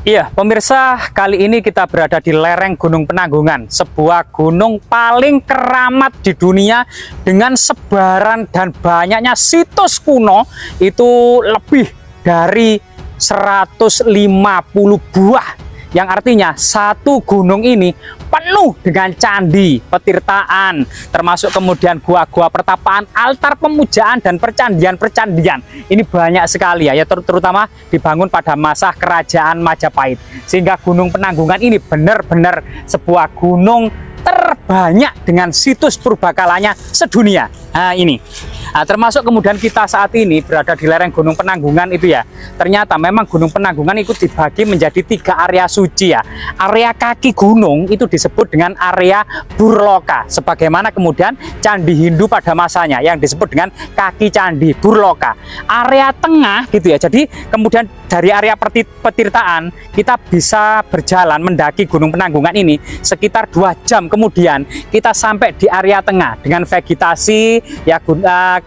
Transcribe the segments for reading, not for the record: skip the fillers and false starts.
Iya, pemirsa, kali ini kita berada di lereng Gunung Penanggungan, sebuah gunung paling keramat di dunia dengan sebaran dan banyaknya situs kuno itu lebih dari 150 buah. Yang artinya satu gunung ini penuh dengan candi, petirtaan, termasuk kemudian gua-gua pertapaan, altar pemujaan dan percandian-percandian. Ini banyak sekali ya, terutama dibangun pada masa kerajaan Majapahit. Sehingga Gunung Penanggungan ini benar-benar sebuah gunung terbanyak dengan situs purbakalanya sedunia. Nah, ini. Nah, termasuk kemudian kita saat ini berada di lereng Gunung Penanggungan itu ya. Ternyata memang Gunung Penanggungan itu dibagi menjadi 3 area suci ya. Area kaki gunung itu disebut dengan area Burloka. Sebagaimana kemudian Candi Hindu pada masanya yang disebut dengan kaki Candi Burloka. Area tengah gitu ya. Jadi kemudian dari area petirtaan kita bisa berjalan mendaki Gunung Penanggungan ini sekitar 2 jam, kemudian kita sampai di area tengah dengan vegetasi ya,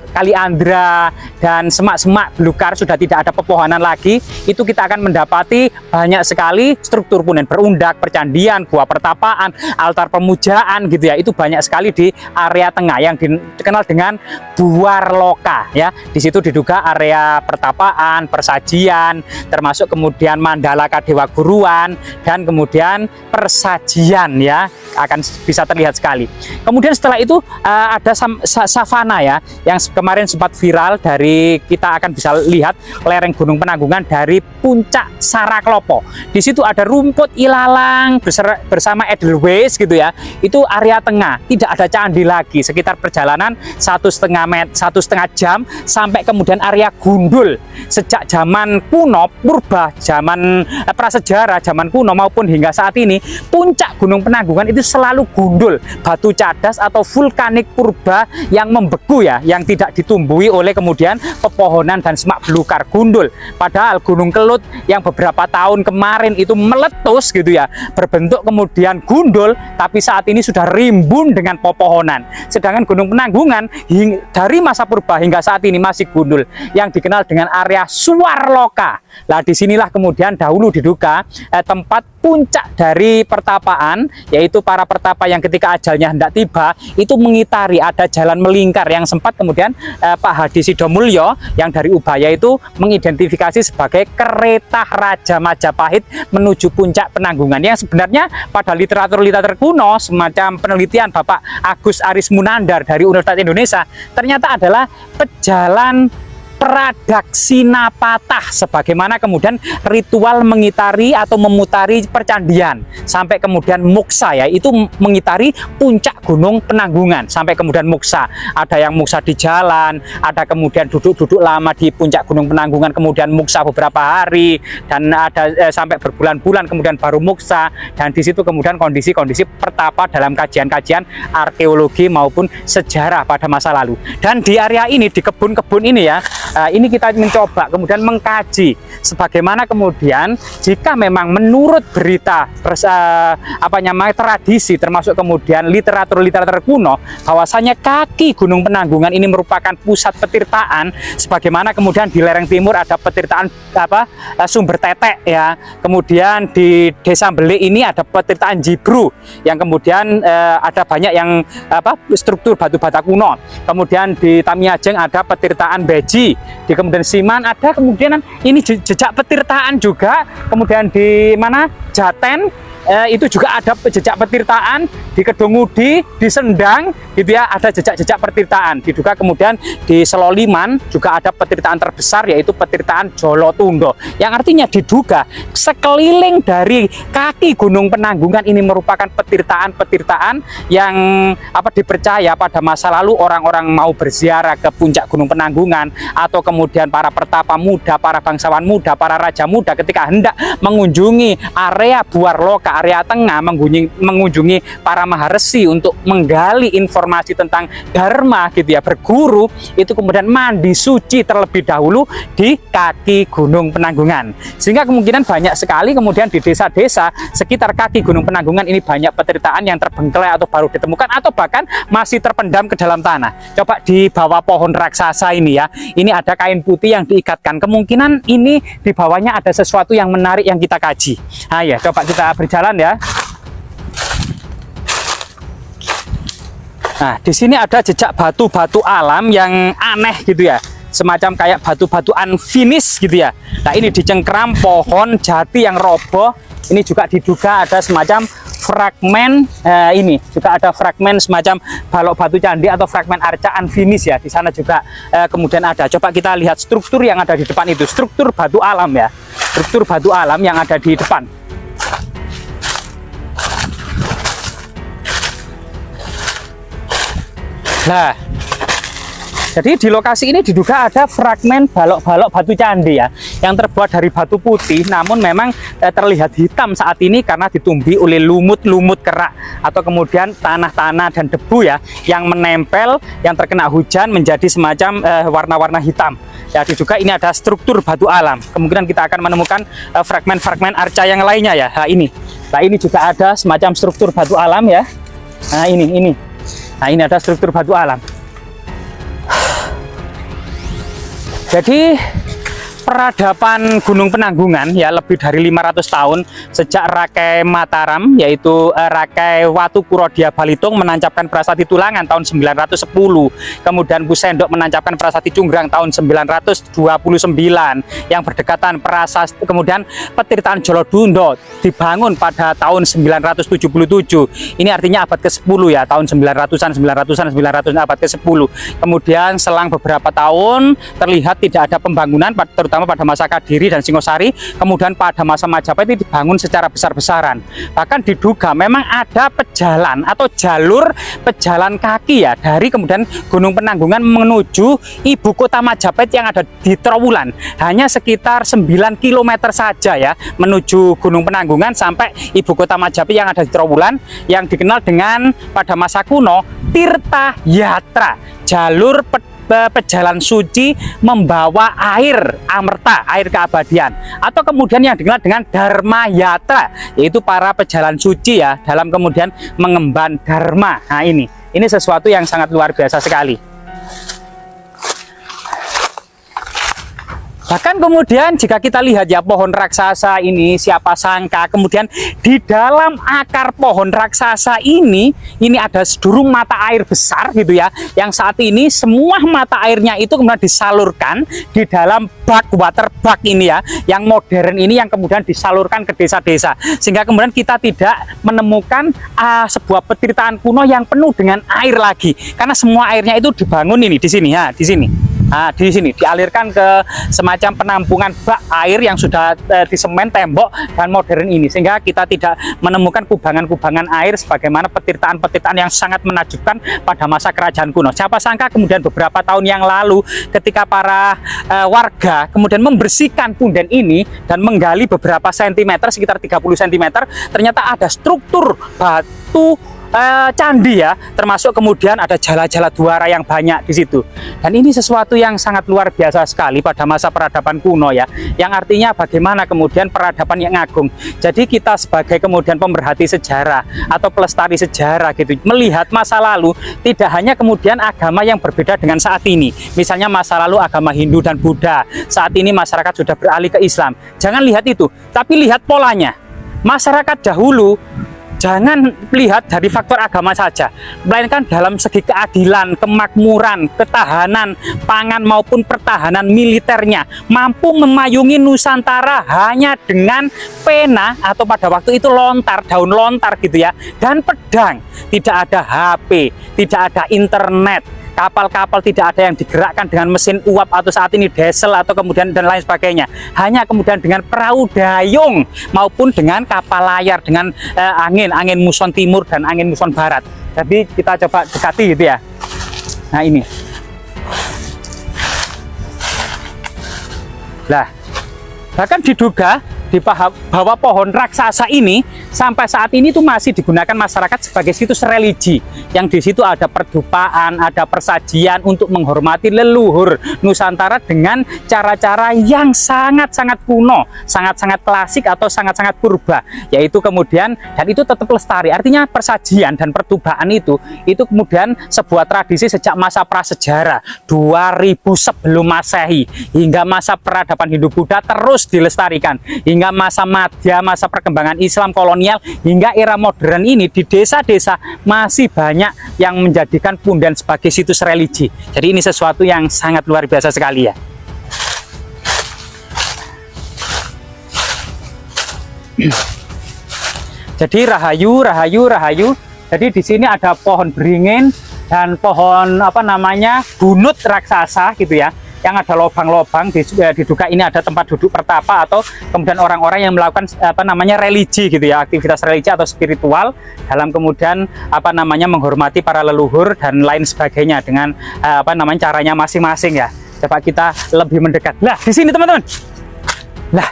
Kali Andra dan semak-semak belukar, sudah tidak ada pepohonan lagi. Itu kita akan mendapati banyak sekali struktur punden berundak, percandian, gua pertapaan, altar pemujaan gitu ya. Itu banyak sekali di area tengah yang dikenal dengan Buarloka ya. Di situ diduga area pertapaan, persajian, termasuk kemudian Mandalaka Dewa Guruan dan kemudian persajian ya, akan bisa terlihat sekali. Kemudian setelah itu ada savana ya, yang kemarin sempat viral. Dari kita akan bisa lihat lereng Gunung Penanggungan dari puncak Saraklopo. Di situ ada rumput ilalang bersama edelweiss gitu ya. Itu area tengah, tidak ada candi lagi. Sekitar perjalanan 1,5 jam sampai kemudian area gundul. Sejak zaman kuno purba, zaman prasejarah, zaman kuno maupun hingga saat ini, puncak Gunung Penanggungan itu selalu gundul, batu cadas atau vulkanik purba yang membeku ya, yang tidak ditumbuhi oleh kemudian pepohonan dan semak belukar, gundul. Padahal Gunung Kelut yang beberapa tahun kemarin itu meletus gitu ya, berbentuk kemudian gundul, tapi saat ini sudah rimbun dengan pepohonan. Sedangkan Gunung Penanggungan dari masa purba hingga saat ini masih gundul, yang dikenal dengan area Suarloka. Nah, disinilah kemudian dahulu diduga tempat puncak dari pertapaan, yaitu para pertapa yang ketika ajalnya hendak tiba itu mengitari, ada jalan melingkar yang sempat kemudian Pak Hadi Sidomulyo yang dari Ubaya itu mengidentifikasi sebagai kereta Raja Majapahit menuju puncak Penanggungan, yang sebenarnya pada literatur kuno semacam penelitian Bapak Agus Arismunandar dari Universitas Indonesia ternyata adalah pejalan Pradaksina Patah, sebagaimana kemudian ritual mengitari atau memutari percandian sampai kemudian muksa ya, itu mengitari puncak Gunung Penanggungan sampai kemudian muksa. Ada yang muksa di jalan, ada kemudian duduk-duduk lama di puncak Gunung Penanggungan kemudian muksa beberapa hari, dan ada sampai berbulan-bulan kemudian baru muksa. Dan di situ kemudian kondisi-kondisi pertapa dalam kajian-kajian arkeologi maupun sejarah pada masa lalu. Dan di area ini, di kebun-kebun ini ya, ini kita mencoba kemudian mengkaji sebagaimana kemudian jika memang menurut berita tradisi, termasuk kemudian literatur kuno, bahwasanya kaki Gunung Penanggungan ini merupakan pusat petirtaan, sebagaimana kemudian di lereng timur ada petirtaan Sumber Tetek ya, kemudian di Desa Bele ini ada petirtaan Jibru, yang kemudian ada banyak yang struktur batu bata kuno. Kemudian di Tamiajeng ada petirtaan Beji, di kemudian Siman ada kemudian ini jejak petirtaan juga. Kemudian di mana Jaten itu juga ada jejak petirtaan, di Kedungudi, di Sendang gitu ya, ada jejak-jejak petirtaan. Diduga kemudian di Seloliman juga ada petirtaan terbesar, yaitu petirtaan Jolotundo, yang artinya diduga sekeliling dari kaki Gunung Penanggungan ini merupakan petirtaan yang dipercaya pada masa lalu orang-orang mau berziarah ke puncak Gunung Penanggungan, atau kemudian para pertapa muda, para bangsawan muda, para raja muda ketika hendak mengunjungi area Buarloka ke area tengah mengunjungi para maharesi untuk menggali informasi tentang dharma gitu ya, berguru, itu kemudian mandi suci terlebih dahulu di kaki Gunung Penanggungan. Sehingga kemungkinan banyak sekali kemudian di desa-desa sekitar kaki Gunung Penanggungan ini banyak petirtaan yang terbengkelai atau baru ditemukan atau bahkan masih terpendam ke dalam tanah. Coba di bawah pohon raksasa ini ya, ini ada kain putih yang diikatkan. Kemungkinan ini di bawahnya ada sesuatu yang menarik yang kita kaji. Nah ya, coba kita berjalan ya. Nah, di sini ada jejak batu-batu alam yang aneh gitu ya. Semacam kayak batu-batu unfinished gitu ya. Nah, ini dicengkeram pohon jati yang roboh. Ini juga diduga ada semacam fragmen, ini juga ada fragmen semacam balok batu candi atau fragmen arca unfinished ya. Di sana juga kemudian ada. Coba kita lihat struktur yang ada di depan itu, struktur batu alam ya, struktur batu alam yang ada di depan. Nah, jadi di lokasi ini diduga ada fragmen balok-balok batu candi ya, yang terbuat dari batu putih, namun memang terlihat hitam saat ini karena ditumbuhi oleh lumut-lumut kerak atau kemudian tanah-tanah dan debu ya, yang menempel, yang terkena hujan menjadi semacam warna-warna hitam. Ya, diduga ini ada struktur batu alam. Kemungkinan kita akan menemukan fragmen-fragmen arca yang lainnya ya. Nah ini juga ada semacam struktur batu alam ya. Nah ini. Nah ini ada struktur batu alam. Jadi peradaban Gunung Penanggungan ya lebih dari 500 tahun sejak Rakai Mataram, yaitu Rakai Watukuro Dia Balitung menancapkan prasasti Tulangan tahun 910, kemudian Bu Sendok menancapkan prasasti Cunggrang tahun 929 yang berdekatan prasasti, kemudian Petirtaan Jolodundo dibangun pada tahun 977. Ini artinya abad ke-10 ya, tahun 900-an abad ke-10. Kemudian selang beberapa tahun terlihat tidak ada pembangunan, terutama pada masa Kadiri dan Singosari. Kemudian pada masa Majapahit dibangun secara besar-besaran. Bahkan diduga memang ada pejalan atau jalur pejalan kaki ya dari kemudian Gunung Penanggungan menuju ibu kota Majapahit yang ada di Trowulan. Hanya sekitar 9 km saja ya menuju Gunung Penanggungan sampai ibu kota Majapahit yang ada di Trowulan, yang dikenal dengan pada masa kuno Tirta Yatra, jalur pejalan suci membawa air amerta, air keabadian, atau kemudian yang dikenal dengan Dharma Yatra, yaitu para pejalan suci ya dalam kemudian mengemban dharma. Nah ini sesuatu yang sangat luar biasa sekali. Bahkan kemudian jika kita lihat ya pohon raksasa ini, siapa sangka kemudian di dalam akar pohon raksasa ini ada sedurung mata air besar gitu ya, yang saat ini semua mata airnya itu kemudian disalurkan di dalam bak, water bak ini ya, yang modern ini, yang kemudian disalurkan ke desa-desa, sehingga kemudian kita tidak menemukan sebuah petirtaan kuno yang penuh dengan air lagi, karena semua airnya itu dibangun ini di sini ya, di sini. Nah, di sini dialirkan ke semacam penampungan bak air yang sudah disemen tembok dan modern ini, sehingga kita tidak menemukan kubangan-kubangan air sebagaimana petirtaan-petirtaan yang sangat menakjubkan pada masa kerajaan kuno. Siapa sangka kemudian beberapa tahun yang lalu ketika para warga kemudian membersihkan punden ini dan menggali beberapa sentimeter, sekitar 30 cm, ternyata ada struktur batu candi ya, termasuk kemudian ada jala-jala duara yang banyak di situ. Dan ini sesuatu yang sangat luar biasa sekali pada masa peradaban kuno ya, yang artinya bagaimana kemudian peradaban yang agung. Jadi kita sebagai kemudian pemerhati sejarah atau pelestari sejarah gitu, melihat masa lalu tidak hanya kemudian agama yang berbeda dengan saat ini. Misalnya masa lalu agama Hindu dan Buddha, saat ini masyarakat sudah beralih ke Islam. Jangan lihat itu, tapi lihat polanya. Masyarakat dahulu jangan lihat dari faktor agama saja, melainkan dalam segi keadilan, kemakmuran, ketahanan pangan maupun pertahanan militernya, mampu memayungi Nusantara hanya dengan pena atau pada waktu itu lontar, daun lontar gitu ya, dan pedang. Tidak ada HP, tidak ada internet, kapal-kapal tidak ada yang digerakkan dengan mesin uap atau saat ini diesel atau kemudian dan lain sebagainya. Hanya kemudian dengan perahu dayung maupun dengan kapal layar dengan angin muson timur dan angin muson barat. Jadi kita coba dekati gitu ya. Nah ini. Nah, bahkan diduga di bawah pohon raksasa ini sampai saat ini tuh masih digunakan masyarakat sebagai situs religi, yang di situ ada perdupaan, ada persajian untuk menghormati leluhur Nusantara dengan cara-cara yang sangat-sangat kuno, sangat-sangat klasik atau sangat-sangat purba, yaitu kemudian, dan itu tetap lestari. Artinya persajian dan perdupaan itu kemudian sebuah tradisi sejak masa prasejarah 2000 sebelum Masehi hingga masa peradaban Hindu-Buddha terus dilestarikan hingga masa Madya, masa perkembangan Islam kolonial, hingga era modern ini di desa-desa masih banyak yang menjadikan Punden sebagai situs religi. Jadi ini sesuatu yang sangat luar biasa sekali ya. Jadi rahayu, rahayu, rahayu. Jadi di sini ada pohon beringin dan pohon bunut raksasa gitu ya, yang ada lubang-lubang, diduga ini ada tempat duduk pertapa atau kemudian orang-orang yang melakukan religi gitu ya, aktivitas religi atau spiritual dalam kemudian menghormati para leluhur dan lain sebagainya dengan caranya masing-masing ya. Coba kita lebih mendekat. Lah, di sini teman-teman. Lah.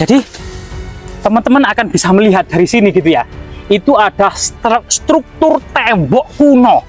Jadi teman-teman akan bisa melihat dari sini gitu ya. Itu ada struktur tembok kuno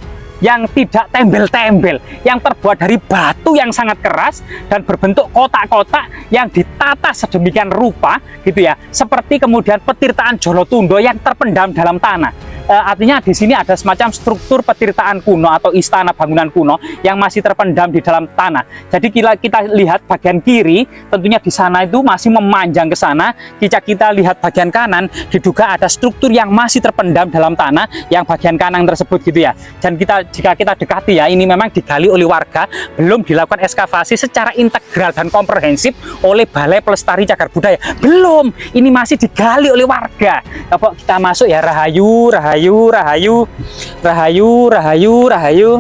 yang tidak tembel-tembel, yang terbuat dari batu yang sangat keras dan berbentuk kotak-kotak yang ditata sedemikian rupa gitu ya, seperti kemudian petirtaan Jolotundo yang terpendam dalam tanah. Artinya di sini ada semacam struktur petirtaan kuno atau istana bangunan kuno yang masih terpendam di dalam tanah. Jadi kita lihat bagian kiri, tentunya di sana itu masih memanjang ke sana. Jika kita lihat bagian kanan, diduga ada struktur yang masih terpendam dalam tanah yang bagian kanan tersebut gitu ya. Dan jika kita dekati ya, ini memang digali oleh warga, belum dilakukan ekskavasi secara integral dan komprehensif oleh Balai Pelestari Cagar Budaya. Belum, ini masih digali oleh warga. Coba kita masuk ya, rahayu, rahayu, rahayu, rahayu, rahayu, rahayu,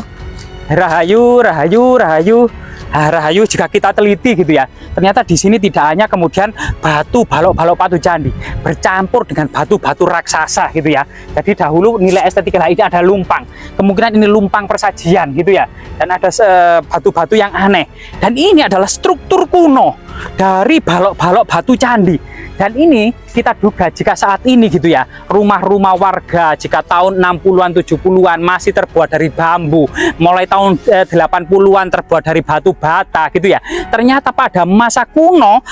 rahayu, rahayu, rahayu. Nah, rahayu jika kita teliti gitu ya, ternyata di sini tidak hanya kemudian batu balok-balok batu candi bercampur dengan batu-batu raksasa gitu ya. Jadi dahulu nilai estetika ini ada lumpang, kemungkinan ini lumpang persajian gitu ya, dan ada batu-batu yang aneh, dan ini adalah struktur kuno dari balok-balok batu candi. Dan ini kita duga jika saat ini gitu ya, rumah-rumah warga jika tahun 60-an 70-an masih terbuat dari bambu, mulai tahun 80-an terbuat dari batu bata gitu ya. Ternyata pada masa kuno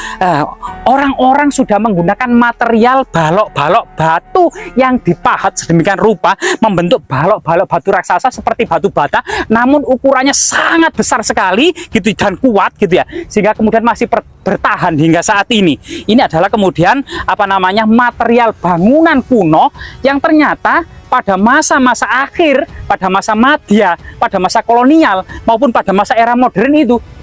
orang-orang sudah menggunakan material balok-balok batu yang dipahat sedemikian rupa membentuk balok-balok batu raksasa seperti batu bata, namun ukurannya sangat besar sekali gitu dan kuat gitu ya, sehingga kemudian masih bertahan hingga saat ini. Ini adalah kemudian material bangunan kuno yang ternyata pada masa-masa akhir, pada masa Madya, pada masa kolonial maupun pada masa era modern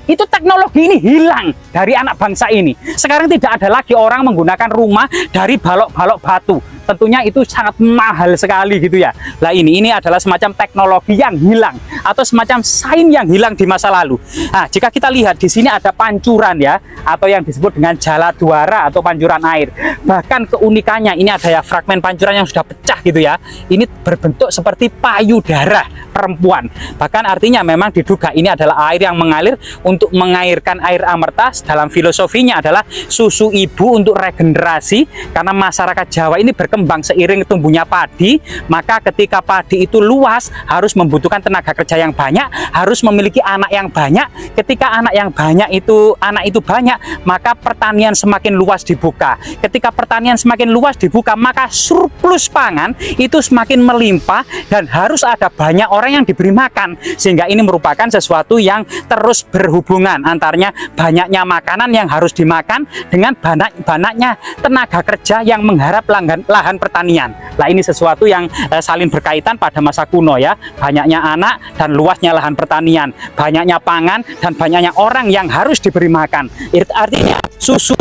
itu teknologi ini hilang dari anak bangsa ini. Sekarang tidak ada lagi orang menggunakan rumah dari balok-balok batu. Tentunya itu sangat mahal sekali gitu ya. Nah ini adalah semacam teknologi yang hilang atau semacam sains yang hilang di masa lalu. Nah, jika kita lihat di sini ada pancuran ya, atau yang disebut dengan jala duara atau pancuran air. Bahkan keunikannya ini ada ya fragmen pancuran yang sudah pecah gitu ya. Ini berbentuk seperti payudara perempuan. Bahkan artinya memang diduga ini adalah air yang mengalir untuk mengairkan air amerta. Dalam filosofinya adalah susu ibu untuk regenerasi, karena masyarakat Jawa ini berkembang seiring tumbuhnya padi, maka ketika padi itu luas harus membutuhkan tenaga kerja yang banyak, harus memiliki anak yang banyak. Ketika anak itu banyak, maka pertanian semakin luas dibuka. Ketika pertanian semakin luas dibuka, maka surplus pangan itu semakin melimpah dan harus ada banyak orang yang diberi makan, sehingga ini merupakan sesuatu yang terus berhubungan antaranya banyaknya makanan yang harus dimakan dengan banyaknya tenaga kerja yang mengharap lahan pertanian. Nah ini sesuatu yang saling berkaitan pada masa kuno ya, banyaknya anak dan luasnya lahan pertanian, banyaknya pangan dan banyaknya orang yang harus diberi makan. Artinya susu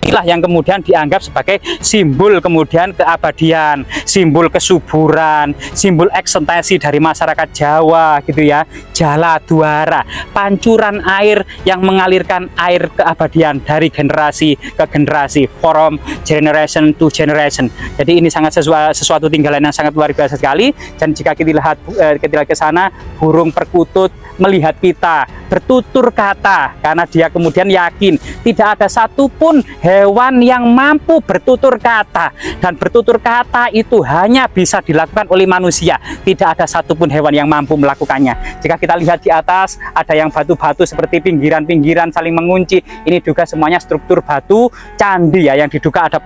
inilah yang kemudian dianggap sebagai simbol kemudian keabadian, simbol kesuburan, simbol ekstensi dari masyarakat Jawa gitu ya. Jala Duara, pancuran air yang mengalirkan air keabadian dari generasi ke generasi, from generation to generation. Jadi ini sangat sesuatu tinggalan yang sangat luar biasa sekali. Dan jika kita lihat ke sana, burung perkutut melihat kita, bertutur kata, karena dia kemudian yakin tidak ada satupun hewan yang mampu bertutur kata, dan bertutur kata itu hanya bisa dilakukan oleh manusia, tidak ada satupun hewan yang mampu melakukannya. Jika kita lihat di atas, ada yang batu-batu seperti pinggiran-pinggiran saling mengunci, ini juga semuanya struktur batu candi ya, yang diduga ada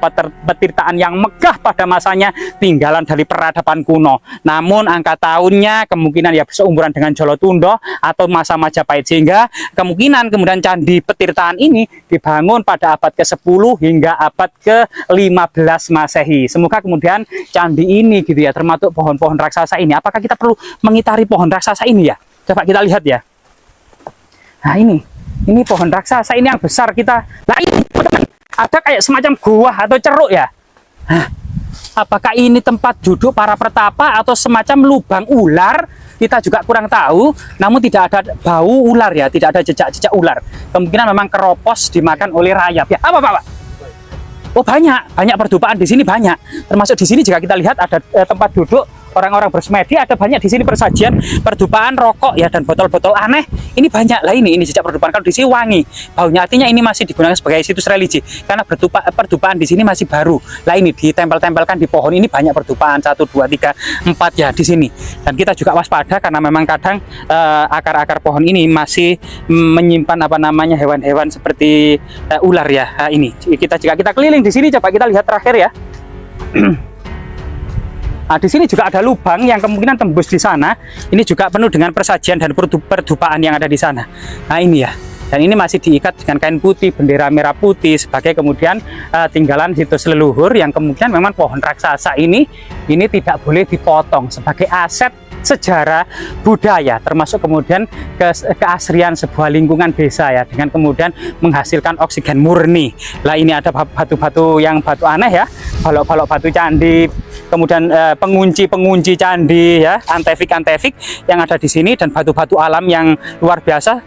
petirtaan yang megah pada masanya, tinggalan dari peradaban kuno. Namun angka tahunnya kemungkinan ya seumuran dengan Jolotundo atau masa Majapahit, sehingga kemungkinan kemudian candi petirtaan ini dibangun pada abad ke-10 hingga abad ke-15 Masehi. Semoga kemudian candi ini gitu ya, termasuk pohon-pohon raksasa ini. Apakah kita perlu mengitari pohon raksasa ini ya? Coba kita lihat ya. Nah ini pohon raksasa ini yang besar kita. Nah ini teman-teman, ada kayak semacam gua atau ceruk ya. Nah, apakah ini tempat duduk para pertapa atau semacam lubang ular? Kita juga kurang tahu, namun tidak ada bau ular ya, tidak ada jejak-jejak ular. Kemungkinan memang keropos dimakan oleh rayap ya. Apa Pak? Oh banyak perdupaan di sini banyak. Termasuk di sini jika kita lihat ada tempat duduk orang-orang bersemedi, ada banyak di sini persajian, perdupaan, rokok ya, dan botol-botol aneh. Ini banyak lah, ini jejak perdupaan. Kalau di sini wangi baunya, artinya ini masih digunakan sebagai situs religi, karena perdupaan di sini masih baru. Lah ini ditempel-tempelkan di pohon, ini banyak perdupaan 1, 2, 3, 4 ya di sini. Dan kita juga waspada karena memang kadang akar-akar pohon ini masih menyimpan apa namanya hewan-hewan seperti ular ya. Nah, ini jika kita keliling di sini, coba kita lihat terakhir ya. Nah, di sini juga ada lubang yang kemungkinan tembus di sana. Ini juga penuh dengan persajian dan perdupaan yang ada di sana. Nah, ini ya. Dan ini masih diikat dengan kain putih, bendera merah putih sebagai kemudian tinggalan situs leluhur yang kemungkinan memang pohon raksasa ini tidak boleh dipotong sebagai aset sejarah budaya, termasuk kemudian keasrian sebuah lingkungan desa ya, dengan kemudian menghasilkan oksigen murni. Lah ini ada batu-batu yang batu aneh ya, balok-balok batu candi, kemudian pengunci candi ya, antefik yang ada di sini, dan batu-batu alam yang luar biasa.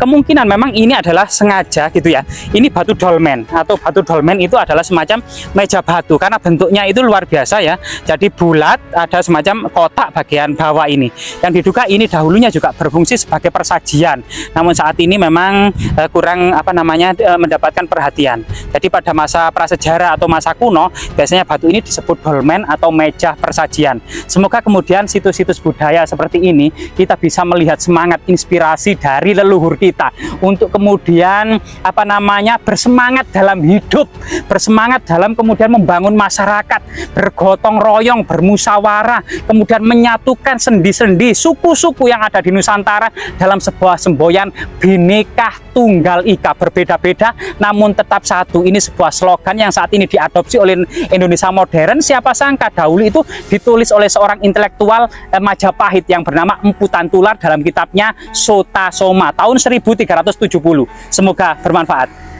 Kemungkinan memang ini adalah sengaja gitu ya. Ini batu dolmen, atau batu dolmen itu adalah semacam meja batu karena bentuknya itu luar biasa ya. Jadi bulat, ada semacam kotak bagian bawah ini, yang diduga ini dahulunya juga berfungsi sebagai persajian. Namun saat ini memang kurang apa namanya mendapatkan perhatian. Jadi pada masa prasejarah atau masa kuno biasanya batu ini disebut dolmen atau meja persajian. Semoga kemudian situs-situs budaya seperti ini kita bisa melihat semangat inspirasi dari leluhur kita untuk kemudian apa namanya bersemangat dalam hidup, bersemangat dalam kemudian membangun masyarakat, bergotong royong, bermusyawarah, kemudian menyatukan sendi-sendi suku-suku yang ada di Nusantara dalam sebuah semboyan Bhinneka Tunggal Ika, berbeda-beda namun tetap satu. Ini sebuah slogan yang saat ini diadopsi oleh Indonesia modern. Siapa sangka dahulu itu ditulis oleh seorang intelektual Majapahit yang bernama Empu Tantular dalam kitabnya Sota Soma tahun 1370. Semoga bermanfaat.